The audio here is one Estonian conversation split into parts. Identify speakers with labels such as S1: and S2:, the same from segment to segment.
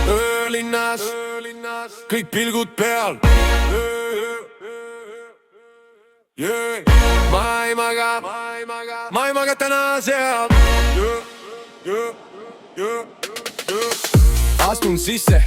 S1: öölinnas, kõik pilgud peal. Ma ei maga täna seal. Astun sisse,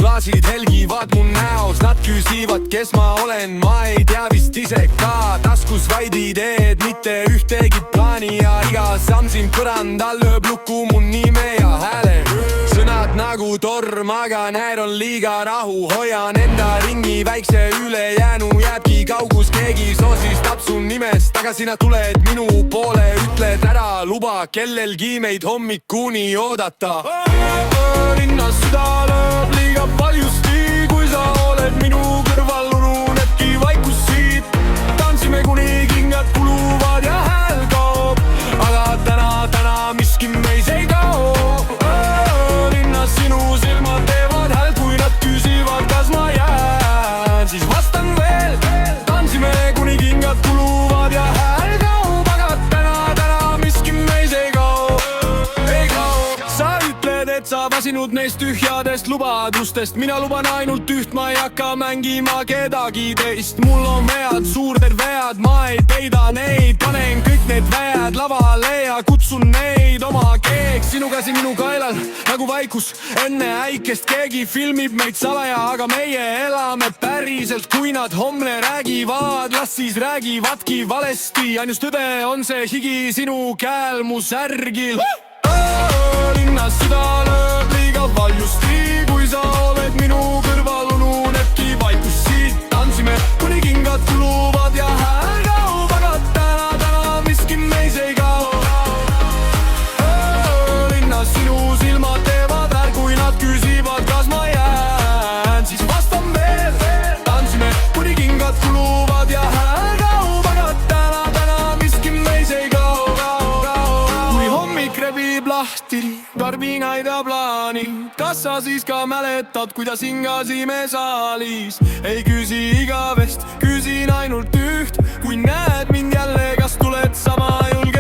S1: klaasid helgivad mu näos. Nad küsivad, kes ma olen, ma ei tea vist ise ka. Taskus vaid ideed, mitte ühtegi plaani. Ja iga samm siin põrandal lööb lukku mu nime ja hääle. Sõnad nagu torm, aga näed on liiga rahu. Hoian enda ringi väikse ülejäänu. Jääbki kaugus, keegi sosistab su nimest. Aga sina tuled minu poole, ütled ära, luba kellelgi meid hommikuni oodata. Linnas süda lööb liiga paljusti. Kui sa oled minu kõrval, ununebki vaikus siit. Tantsime kuni kingad kuluvad ja hääl kaob. Aga täna miski meis ei kao. Linnas sinu silmad teevad häält, kui nad küsivad, kas ma jään. Siis vastan veel, tantsime kuni kingad kuluvad ja hääl kaob. Aga täna miski meis ei kao. Sa ütled, et sa vasinud neist tühjadest lubadustest. Mina luban ainult üht, ma ei hakka mängima kedagi teist. Mul on vead, suured vead, ma ei peida neid. Panen kõik need vead lavale ja kutsun neid oma keeks. Sinu käsi minu kaelal nagu vaikus enne äikest. Keegi filmib meid salaja, aga meie elame päriselt. Kui nad homne räägivad, las siis räägivadki valesti. Ainus tõde on see higi sinu käel mu särgil. Linnas süda lööb liiga valjusti. Kui sa oled minu kõrval, ununebki vaikus siit. Tantsime kuni kingad kuluvad ja hääl kaob. Aga täna miski meis ei kao. Linnas sinu silmad teevad hääl, kui nad küsivad, kas ma jään. Siis vastan veel, tantsime kuni kingad kuluvad ja hääl kaob. Aga täna miski meis ei kao. Kui hommik rebib lahti karbinaid ja plaanid, kas sa siis ka mäletad, kuidas hingasime saalis? Ei küsi igavest, küsin ainult üht. Kui näed mind jälle, kas tuled sama julge?